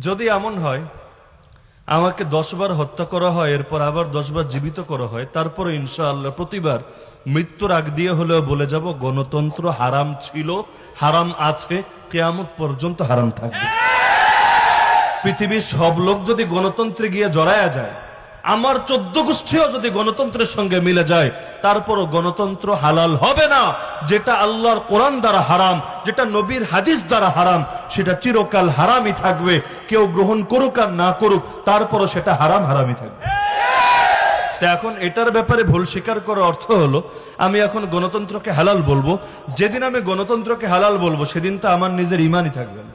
যদি এমন হয় আমাকে 10 বার হত্যা করা হয়, এরপর আবার 10 বার জীবিত করা হয়, তারপরে ইনশাআল্লাহ প্রতিবার মৃত্যুর আগ দিয়ে হলেও বলে যাব গণতন্ত্র হারাম ছিল, হারাম আছে, কিয়ামত পর্যন্ত হারাম থাকবে। পৃথিবীর সব লোক যদি গণতন্ত্রে গিয়ে জড়ায়া যায়, আমার 14 গোষ্ঠীও যদি গণতন্ত্রের সঙ্গে মিলে যায়, তারপরও গণতন্ত্র হালাল হবে না। যেটা আল্লাহর কোরআন দ্বারা হারাম, যেটা নবীর হাদিস দ্বারা হারাম, সেটা চিরকাল হারামই থাকবে। কেউ গ্রহণ করুক আর না করুক, তারপরও সেটা হারাম হারামই থাকবে। এখন এটার ব্যাপারে ভুল স্বীকার করার অর্থ হলো আমি এখন গণতন্ত্রকে হালাল বলবো। যেদিন আমি গণতন্ত্রকে হালাল বলবো সেদিন তো আমার নিজের ইমানই থাকবে না।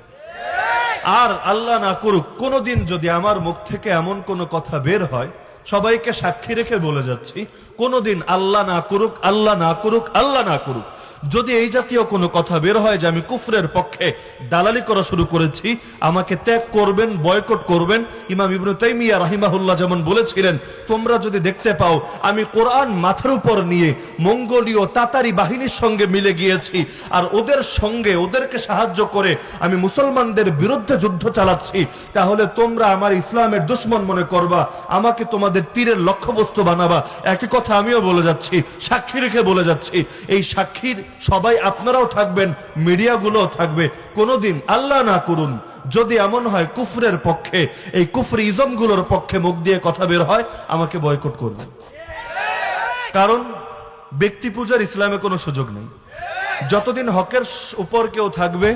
আর আল্লাহ না করুক কোনোদিন যদি আমার মুখ থেকে এমন কোনো কথা বের হয়, সবাইকে সাক্ষী রেখে বলে যাচ্ছি, কোনোদিন আল্লাহ না করুক, আল্লাহ না করুক, আল্লাহ না করুক, যদি এই জাতীয় কোনো কথা বের হয় যে আমি কুফরের পক্ষে দালালি করা শুরু করেছি, আমাকে ত্যাগ করবেন, বয়কট করবেন। ইমাম ইবনে তাইমিয়া রাহিমাহুল্লাহ যেমন বলেছিলেন, তোমরা যদি দেখতে পাও আমি কোরআন মাথার উপর নিয়ে মঙ্গোলীয় তাতারি বাহিনীর সঙ্গে মিলে গিয়েছি আর ওদের সঙ্গে ওদেরকে সাহায্য করে আমি মুসলমানদের বিরুদ্ধে যুদ্ধ চালাচ্ছি, তাহলে তোমরা আমার ইসলামের দুশমন মনে করবা, আমাকে তোমাদের তীরের লক্ষ্যবস্তু বানাবা। একই কথা আমিও বলে যাচ্ছি, সাক্ষী রেখে বলে যাচ্ছি। এই সাক্ষীর সবাই আপনারাও থাকবেন, মিডিয়াগুলোও থাকবে। কোনোদিন আল্লাহ না করুন যদি এমন হয় কুফরের পক্ষে, এই কুফরি ইজমগুলোর পক্ষে মুখ দিয়ে কথা বের হয়, আমাকে বয়কট করবেন। কারণ ব্যক্তি পূজার ইসলামে কোনো সুযোগ নেই। যতদিন হকের উপর কেউ থাকবে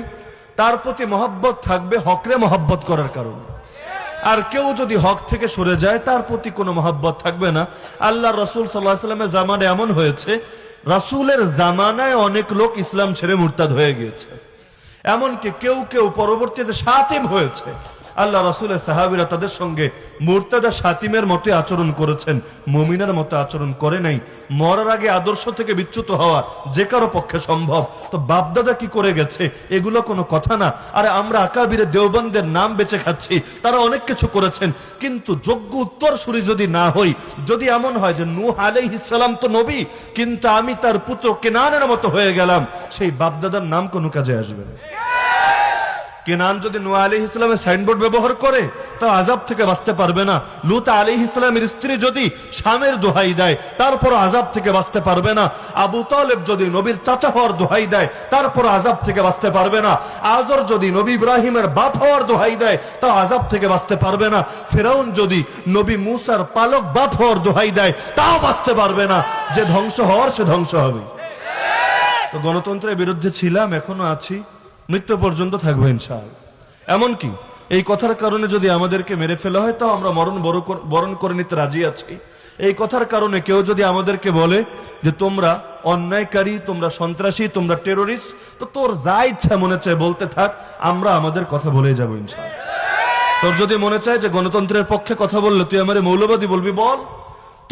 তার প্রতি মহব্বত থাকবে হকরে মহব্বত করার কারণে। আর কেউ যদি হক থেকে সরে যায় তার প্রতি কোনো মহব্বত থাকবে না। আল্লাহ রসুল সাল্লাল্লাহু আলাইহি ওয়াসাল্লামের জামানায় এমন হয়েছে, রাসূলের জামানায় অনেক লোক ইসলাম ছেড়ে মুরতাদ হয়ে গিয়েছে। এমনকি কেউ কেউ পরবর্তীতে শাতিম হয়েছে। আল্লাহ রাসূলের সাহাবীরা তাদের সঙ্গে মুরতাদা শাতিমের মতো আচরণ করেছেন, মুমিনের মতো আচরণ করে নাই। মরার আগে আদর্শ থেকে বিচ্যুত হওয়া যে কারো পক্ষে সম্ভব। তো বাপদাদা কি করে গেছে এগুলো কোনো কথা না। আরে আমরা আকাবিরে দেওবন্দের নাম বেঁচে খাচ্ছি, তারা অনেক কিছু করেছেন, কিন্তু যোগ্য উত্তরসূরি যদি না হই, যদি এমন হয় যে নূহ আলাইহিস সালাম তো নবী, কিন্তু আমি তার পুত্র কেনানের মতো হয়ে গেলাম, সেই বাপদাদার নাম কোনো কাজে আসবে না। কেনান যদি নূহ আলাইহিস সালামের সাইনবোর্ড ব্যবহার করে তা আযাব থেকে বাঁচতে পারবে না। লূত আলাইহিস সালামের স্ত্রী যদি শামের দোহাই দেয় তারপর আযাব থেকে বাঁচতে পারবে না। আবু তালেব যদি নবীর চাচা হওয়ার দোহাই দেয় তারপর আযাব থেকে বাঁচতে পারবে না। আজর যদি নবী ইব্রাহিমের বাপ হওয়ার দোহাই দেয় তা আযাব থেকে বাঁচতে পারবে না। ফিরআউন যদি নবী মূসার পালক বাপ হওয়ার দোহাই দেয় তাও বাঁচতে পারবে না। যে ধ্বংস হওয়ার সে ধ্বংস হবে। তো গণতন্ত্রের বিরুদ্ধে ছিলাম, এখনো আছি, মৃত্যু পর্যন্ত থাকবে ইনশাআল্লাহ। এমনকি এই কথার কারণে যদি আমাদেরকে মেরে ফেলা হয় তাও আমরা মরণ বরণ করে নিতে রাজি আছি। এই কথার কারণে কেউ যদি আমাদেরকে বলে যে তোমরা অন্যায়কারী, তোমরা সন্ত্রাসী, তোমরা টেরোরিস্ট, তো তোর যা ইচ্ছা মনে চায় বলতে থাক, আমরা আমাদের কথা বলে যাবো ইনশাআল্লাহ। তোর যদি মনে চায় যে গণতন্ত্রের পক্ষে কথা বললে তুই আমারে মৌলবাদী বলবি, বল।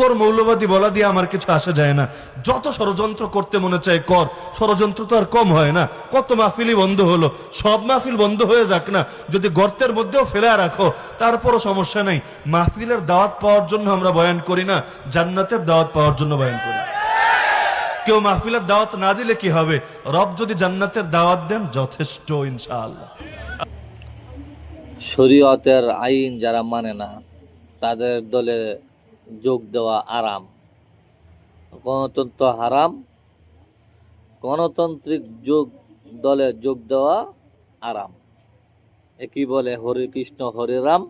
তোর মৌলবাদী বলা দিয়ে আমার কিছু আসা যায় না। যত ষড়যন্ত্র করতে মনে চায় কর, ষড়যন্ত্র তো আর কম হয় না। কত মাহফিলই বন্ধ হলো, সব মাহফিল বন্ধ হয়ে যাক না, যদি গর্তের মধ্যেও ফেলে রাখো তারপরও সমস্যা নাই। মাহফিলের দাওয়াত পাওয়ার জন্য আমরা বয়ান করি না, জান্নাতের দাওয়াত পাওয়ার জন্য বয়ান করি। কেউ মাহফিলের দাওয়াত না দিলে কি হবে? রব যদি জান্নাতের দাওয়াত দেন যথেষ্ট ইনশাআল্লাহ। শরীয়তের আইন যারা মানে না তাদের দলে যোগ দেওয়া আরাম। গণতন্ত্র হারাম, গণতান্ত্রিক দলে যোগ দেওয়া আরাম। একই বলে হরে কৃষ্ণ হরে রাম,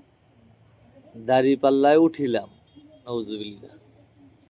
দাড়ি পাল্লায় উঠিলাম। নাউজুবিল্লাহ।